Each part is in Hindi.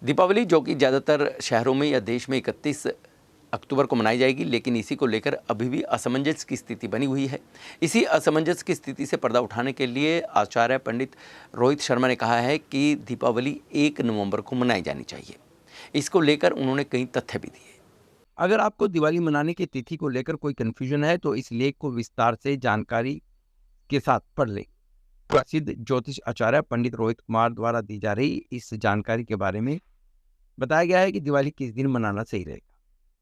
दीपावली जो कि ज़्यादातर शहरों में या देश में 31 अक्टूबर को मनाई जाएगी, लेकिन इसी को लेकर अभी भी असमंजस की स्थिति बनी हुई है। इसी असमंजस की स्थिति से पर्दा उठाने के लिए आचार्य पंडित रोहित शर्मा ने कहा है कि दीपावली 1 नवंबर को मनाई जानी चाहिए। इसको लेकर उन्होंने कई तथ्य भी दिए। अगर आपको दिवाली मनाने की तिथि को लेकर कोई कंफ्यूजन है तो इस लेख को विस्तार से जानकारी के साथ पढ़ लें। प्रसिद्ध ज्योतिष आचार्य पंडित रोहित कुमार द्वारा दी जा रही इस जानकारी के बारे में बताया गया है कि दिवाली किस दिन मनाना सही रहेगा।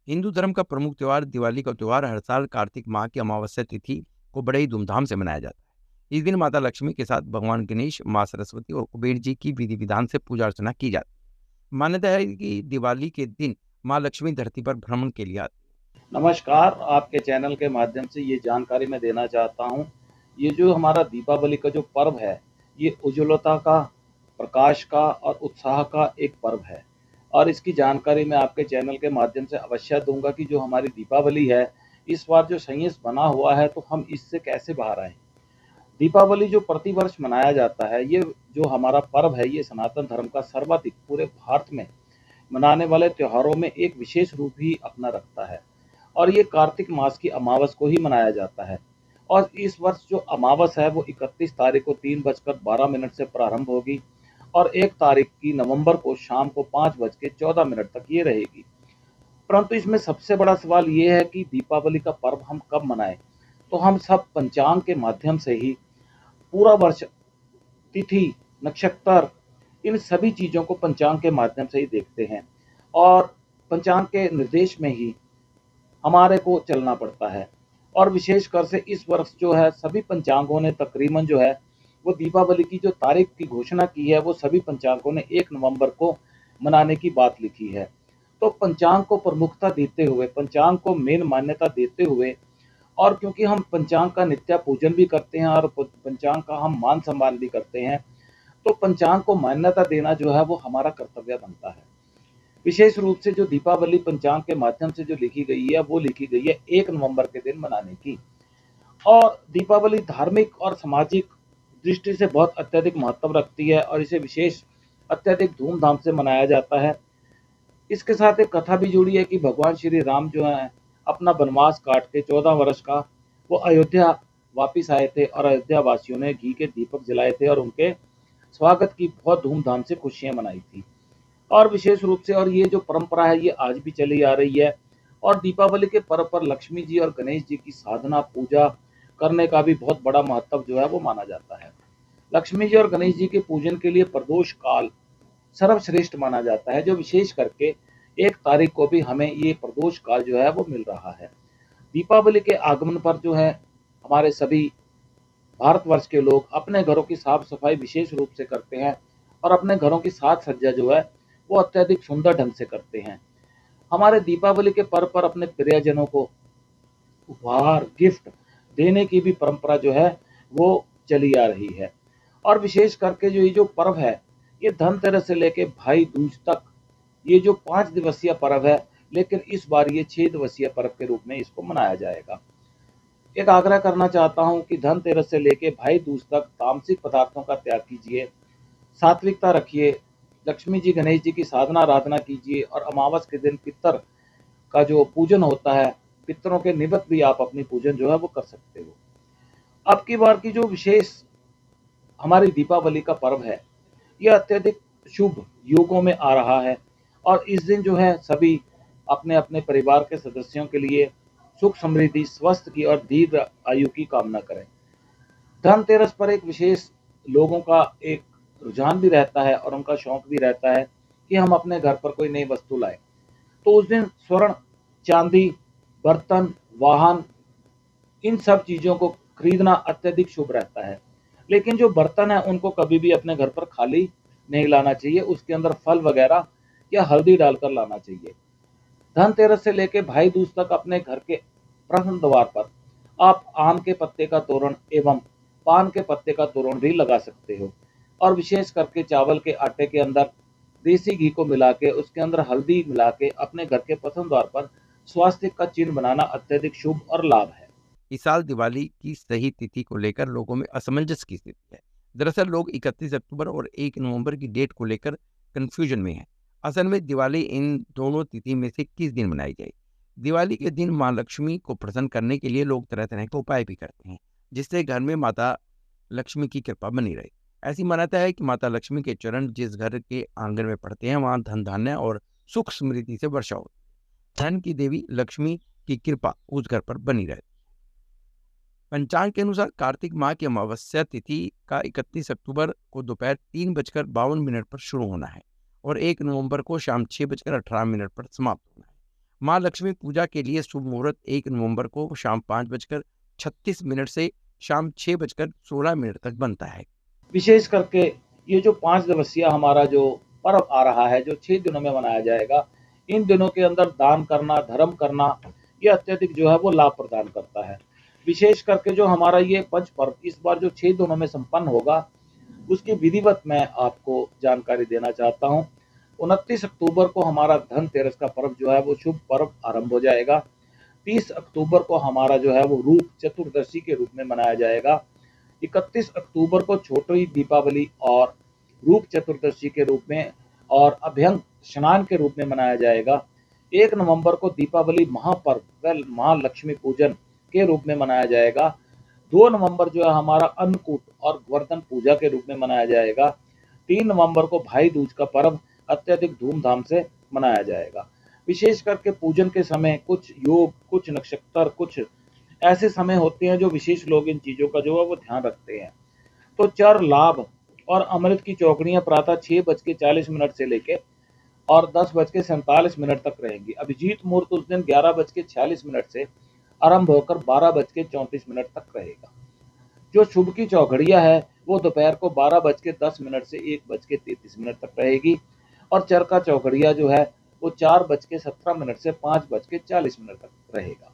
हिंदू धर्म का प्रमुख त्यौहार दिवाली का त्यौहार हर साल कार्तिक माह की अमावस्या तिथि को बड़े ही धूमधाम से मनाया जाता है। इस दिन माता लक्ष्मी के साथ भगवान गणेश, माँ सरस्वती और कुबेर जी की विधि विधान से पूजा अर्चना की जाती है। मान्यता है कि दिवाली के दिन माँ लक्ष्मी धरती पर भ्रमण के लिए आती है। नमस्कार, आपके चैनल के माध्यम से ये जानकारी मैं देना चाहता हूँ। ये जो हमारा दीपावली का जो पर्व है, ये उज्ज्वलता का, प्रकाश का और उत्साह का एक पर्व है और इसकी जानकारी मैं आपके चैनल के माध्यम से अवश्य दूंगा कि जो हमारी दीपावली है, इस बार जो संयस बना हुआ है तो हम इससे कैसे बाहर आएँ। दीपावली जो प्रतिवर्ष मनाया जाता है, ये जो हमारा पर्व है, ये सनातन धर्म का सर्वाधिक पूरे भारत में मनाने वाले त्योहारों में एक विशेष रूप ही अपना रखता है और ये कार्तिक मास की अमावस को ही मनाया जाता है। और इस वर्ष जो अमावस है वो 31 तारीख को 3:12 से प्रारंभ होगी और 1 तारीख की नवंबर को शाम को 5:14 तक ये रहेगी। परंतु इसमें सबसे बड़ा सवाल ये है कि दीपावली का पर्व हम कब मनाएं। तो हम सब पंचांग के माध्यम से ही पूरा वर्ष, तिथि, नक्षत्र, इन सभी चीज़ों को पंचांग के माध्यम से ही देखते हैं और पंचांग के निर्देश में ही हमारे को चलना पड़ता है। और विशेषकर से इस वर्ष जो है सभी पंचांगों ने तकरीबन जो है वो दीपावली की जो तारीख की घोषणा की है, वो सभी पंचांगों ने 1 नवंबर को मनाने की बात लिखी है। तो पंचांग को प्रमुखता देते हुए, पंचांग को मेन मान्यता देते हुए और क्योंकि हम पंचांग का नित्य पूजन भी करते हैं और पंचांग का हम मान सम्मान भी करते हैं, तो पंचांग को मान्यता देना जो है वो हमारा कर्तव्य बनता है। विशेष रूप से जो दीपावली पंचांग के माध्यम से जो लिखी गई है, वो लिखी गई है 1 नवंबर के दिन मनाने की। और दीपावली धार्मिक और सामाजिक दृष्टि से बहुत अत्यधिक महत्व रखती है और इसे विशेष अत्यधिक धूमधाम से मनाया जाता है। इसके साथ एक कथा भी जुड़ी है कि भगवान श्री राम जो है अपना वनवास काट के 14 वर्ष का वो अयोध्या वापिस आए थे और अयोध्या वासियों ने घी के दीपक जलाए थे और उनके स्वागत की बहुत धूमधाम से खुशियां मनाई थी। और विशेष रूप से और ये जो परंपरा है ये आज भी चली आ रही है और दीपावली के पर्व पर लक्ष्मी जी और गणेश जी की साधना पूजा करने का भी बहुत बड़ा महत्व जो है वो माना जाता है। लक्ष्मी जी और गणेश जी के पूजन के लिए प्रदोष काल सर्वश्रेष्ठ माना जाता है, जो विशेष करके 1 तारीख को भी हमें ये प्रदोष काल जो है वो मिल रहा है। दीपावली के आगमन पर जो है हमारे सभी भारतवर्ष के लोग अपने घरों की साफ सफाई विशेष रूप से करते हैं और अपने घरों की साज सज्जा जो है वो अत्यधिक सुंदर ढंग से करते हैं। हमारे दीपावली के पर्व पर अपने प्रियजनों को उपहार, गिफ्ट देने की भी परंपरा जो है वो चली आ रही है। और विशेष करके जो ये जो पर्व है, ये धनतेरस से लेके भाई दूज तक ये जो 5 दिवसीय पर्व है, लेकिन इस बार ये 6 दिवसीय पर्व के रूप में इसको मनाया जाएगा। एक आग्रह करना चाहता हूँ कि धनतेरस से लेके भाई दूज तक तामसिक पदार्थों का त्याग कीजिए, सात्विकता रखिए, लक्ष्मी जी गणेश जी की साधना आराधना कीजिए और अमावस के दिन पितर का जो पूजन होता है, पितरों के निमित्त भी आप अपनी पूजन जो है वो कर सकते हो। अब की बार की जो विशेष हमारी दीपावली का पर्व है, यह अत्यधिक शुभ योगों में आ रहा है और इस दिन जो है सभी अपने अपने परिवार के सदस्यों के लिए सुख समृद्धि, स्वस्थ की और दीर्घ आयु की कामना करें। धनतेरस पर एक विशेष लोगों का एक रुझान भी रहता है और उनका शौक भी रहता है कि हम अपने घर पर कोई नई वस्तु लाएं। तो उस दिन स्वर्ण, चांदी, बर्तन, वाहन, इन सब चीज़ों को खरीदना अत्यधिक शुभ रहता है। लेकिन जो बर्तन है उनको कभी भी अपने घर पर खाली नहीं लाना चाहिए, उसके अंदर फल वगैरह या हल्दी डालकर लाना चाहिए। धनतेरस से लेके भाई दूज तक अपने घर के प्रथम द्वार पर आप आम के पत्ते का तोरण एवं पान के पत्ते का तोरण भी लगा सकते हो और विशेष करके चावल के आटे के अंदर देसी घी को मिला के उसके अंदर हल्दी मिला के अपने घर के प्रथम द्वार पर स्वास्तिक का चिन्ह बनाना अत्यधिक शुभ और लाभ है। इस साल दिवाली की सही तिथि को लेकर लोगों में असमंजस की स्थिति है। दरअसल लोग 31 अक्टूबर और 1 नवंबर की डेट को लेकर कंफ्यूजन में हैं। असल में दिवाली इन दोनों तिथि में से किस दिन मनाई जाए? दिवाली के दिन माँ लक्ष्मी को प्रसन्न करने के लिए लोग तरह-तरह के उपाय भी करते हैं, जिससे घर में माता लक्ष्मी की कृपा बनी रहे। ऐसी मान्यता है कि माता लक्ष्मी के चरण जिस घर के आंगन में पड़ते हैं, वहाँ धन धान्य और सुख समृद्धि से वर्षा होती है। धन की देवी लक्ष्मी की कृपा उस घर पर बनी रहती है। पंचांग के अनुसार कार्तिक माह की अमावस्या तिथि का 31 अक्टूबर को दोपहर 3:52 पर शुरू होना है और 1 नवंबर को शाम 6:18 पर समाप्त होना है। माँ लक्ष्मी पूजा के लिए शुभ मुहूर्त 1 नवंबर को शाम 5:36 से शाम 6:16 तक बनता है। विशेष करके ये जो 5 दिवसीय हमारा जो पर्व आ रहा है, जो 6 दिनों में मनाया जाएगा, इन दिनों के अंदर दान करना, धर्म करना, ये अत्यधिक जो है वो लाभ प्रदान करता है। विशेष करके जो हमारा ये पंच पर्व इस बार जो 6 दिनों में संपन्न होगा, उसकी विधिवत मैं आपको जानकारी देना चाहता हूँ। 29 अक्टूबर को हमारा धनतेरस का पर्व जो है वो शुभ पर्व आरंभ हो जाएगा। 30 अक्टूबर को हमारा जो है वो रूप चतुर्दशी के रूप में मनाया जाएगा। 31 अक्टूबर को छोटी दीपावली और रूप चतुर्दशी के रूप में और अभ्यंग स्नान के रूप में मनाया जाएगा। 1 नवंबर को दीपावली महापर्व व महालक्ष्मी पूजन के रूप में मनाया जाएगा। 2 नवंबर जो है हमारा अन्नकूट और गोवर्धन पूजा के रूप में मनाया जाएगा। 3 नवंबर को भाई दूज का पर्व अत्यधिक धूमधाम से मनाया जाएगा। विशेष करके पूजन के समय कुछ योग, कुछ नक्षत्र, कुछ ऐसे समय होते हैं जो विशेष लोग इन चीज़ों का जो है वो ध्यान रखते हैं। तो चर लाभ और अमृत की चौकड़ियाँ प्रातः 6:40 से लेके और 10:47 तक रहेंगी। अभिजीत मुहूर्त उस दिन 11:46 से आरंभ होकर 12:34 तक रहेगा। जो शुभ की चौघड़िया है वो दोपहर को 12:10 से 1:33 तक रहेगी और चर का चौघड़िया जो है वो 4:17 से 5:40 तक रहेगा।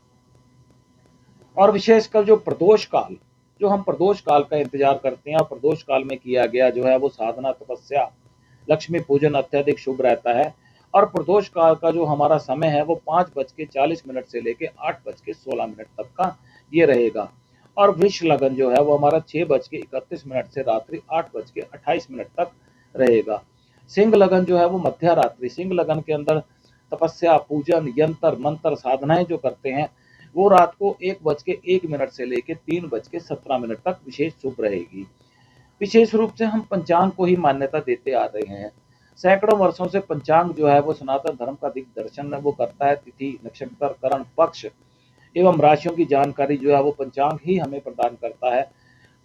और विशेषकर जो प्रदोष काल, जो हम प्रदोष काल का इंतजार करते हैं और प्रदोष काल में किया गया जो है वो साधना, तपस्या, लक्ष्मी पूजन अत्यधिक शुभ रहता है। और प्रदोष काल का जो हमारा समय है वो 5:40 से लेके 8:16 तक का ये रहेगा। और वृष लगन जो है वो हमारा 6:31 से रात्रि 8:28 तक रहेगा। सिंह लगन जो है वो मध्य रात्रि, सिंह लगन के अंदर तपस्या, पूजन, यंत्र मंत्र, साधनाएं जो करते हैं वो रात को 1:01 से लेके 3:17 तक विशेष शुभ रहेगी। विशेष रूप से हम पंचांग को ही मान्यता देते आ रहे हैं। सैकड़ों वर्षों से पंचांग जो है वो सनातन धर्म का दिग्दर्शन वो करता है। तिथि, नक्षत्र, करण, पक्ष एवं राशियों की जानकारी जो है वो पंचांग ही हमें प्रदान करता है।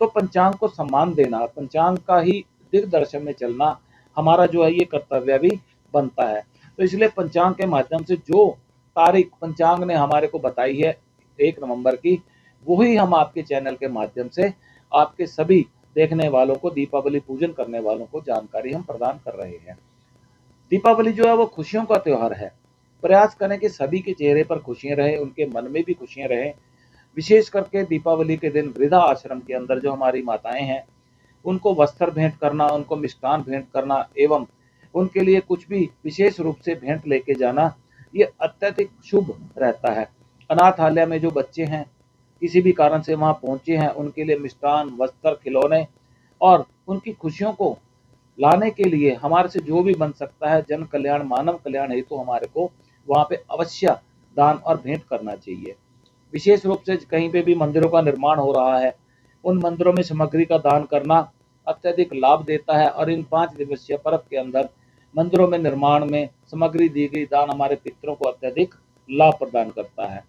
तो पंचांग को सम्मान देना, पंचांग का ही दिग्दर्शन में चलना हमारा जो है ये कर्तव्य भी बनता है। तो इसलिए पंचांग के माध्यम से जो तारीख पंचांग ने हमारे को बताई है 1 नवंबर की, वही हम आपके चैनल के माध्यम से आपके सभी देखने वालों को, दीपावली पूजन करने वालों को जानकारी हम प्रदान कर रहे हैं। दीपावली जो है वो खुशियों का त्योहार है। प्रयास करें कि सभी के चेहरे पर खुशियां रहे, उनके मन में भी खुशियां रहें। विशेष करके दीपावली के दिन वृद्धा आश्रम के अंदर जो हमारी माताएं हैं उनको वस्त्र भेंट करना, उनको मिष्ठान भेंट करना एवं उनके लिए कुछ भी विशेष रूप से भेंट लेके जाना, ये अत्यधिक शुभ रहता है। अनाथालय में जो बच्चे हैं किसी भी कारण से वहाँ पहुँचे हैं, उनके लिए मिष्ठान, वस्त्र, खिलौने और उनकी खुशियों को लाने के लिए हमारे से जो भी बन सकता है जन कल्याण, मानव कल्याण हेतु तो हमारे को वहाँ पे अवश्य दान और भेंट करना चाहिए। विशेष रूप से कहीं पे भी मंदिरों का निर्माण हो रहा है, उन मंदिरों में सामग्री का दान करना अत्यधिक लाभ देता है और इन 5 दिवसीय पर्व के अंदर मंदिरों में निर्माण में सामग्री दी गई दान हमारे पितरों को अत्यधिक लाभ प्रदान करता है।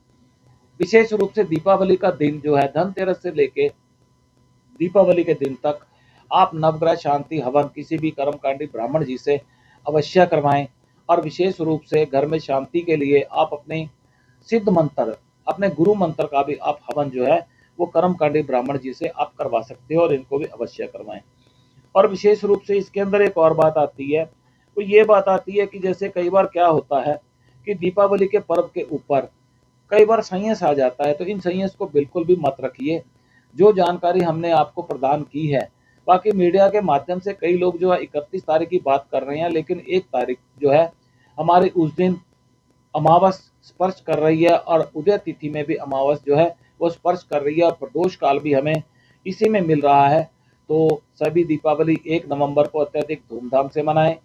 विशेष रूप से दीपावली का दिन जो है, धनतेरस से लेके दीपावली के दिन तक आप नवग्रह शांति हवन किसी भी कर्मकांडी ब्राह्मण जी से अवश्य करवाएं। और विशेष रूप से घर में शांति के लिए आप अपने सिद्ध मंत्र, अपने गुरु मंत्र का भी आप हवन जो है वो कर्मकांडी ब्राह्मण जी से आप करवा सकते हो और इनको भी अवश्य करवाएं। और विशेष रूप से इसके अंदर एक और बात आती है, तो ये बात आती है कि जैसे कई बार क्या होता है कि दीपावली के पर्व के ऊपर कई बार संयस आ जाता है, तो इन संयस को बिल्कुल भी मत रखिए। जो जानकारी हमने आपको प्रदान की है, बाकी मीडिया के माध्यम से कई लोग जो है 31 तारीख की बात कर रहे हैं, लेकिन 1 तारीख जो है हमारी उस दिन अमावस स्पर्श कर रही है और उदय तिथि में भी अमावस जो है वो स्पर्श कर रही है और प्रदोष काल भी हमें इसी में मिल रहा है। तो सभी दीपावली 1 नवंबर को अत्यधिक धूमधाम से मनाएं।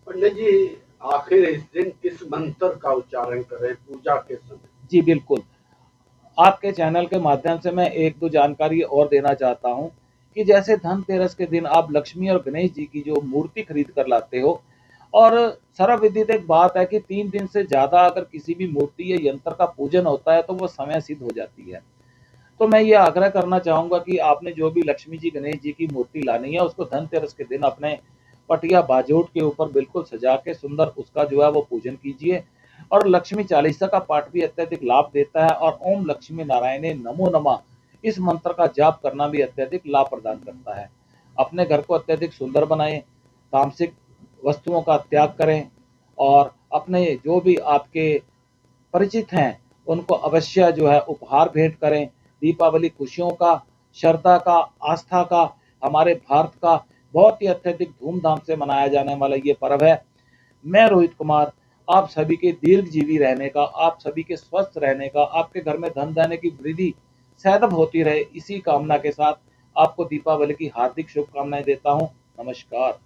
पंडित जी, आखिर इस दिन किस मंत्र का उच्चारण करें पूजा के समय? जी बिल्कुल, आपके चैनल के माध्यम से मैं एक दो जानकारी और देना चाहता हूँ कि जैसे धनतेरस के दिन आप लक्ष्मी और गणेश जी की जो मूर्ति खरीद कर लाते हो, और सर्वविदित एक बात है कि 3 दिन से ज़्यादा अगर किसी भी मूर्ति या यंत्र का पूजन होता है तो वो समय सिद्ध हो जाती है। तो मैं ये आग्रह करना चाहूँगा कि आपने जो भी लक्ष्मी जी, गणेश जी की मूर्ति लानी है, उसको धनतेरस के दिन अपने पटिया बाजोट के ऊपर बिल्कुल सजा के सुंदर उसका जो है वो पूजन कीजिए। और लक्ष्मी चालीसा का पाठ भी अत्यधिक लाभ देता है, और ओम लक्ष्मी नारायणे नमो नमः इस मंत्र का जाप करना भी अत्यधिक लाभ प्रदान करता है। अपने घर को अत्यधिक सुंदर बनाएं, तामसिक वस्तुओं का त्याग करें, और अपने जो भी आपके परिचित हैं उनको अवश्य जो है उपहार भेंट करें। दीपावली खुशियों का, श्रद्धा का, आस्था का, हमारे भारत का बहुत ही अत्यधिक धूमधाम से मनाया जाने वाला ये पर्व है। मैं रोहित कुमार आप सभी के दीर्घजीवी रहने का, आप सभी के स्वस्थ रहने का, आपके घर में धन धान्य की वृद्धि सदैव होती रहे, इसी कामना के साथ आपको दीपावली की हार्दिक शुभकामनाएं देता हूं। नमस्कार।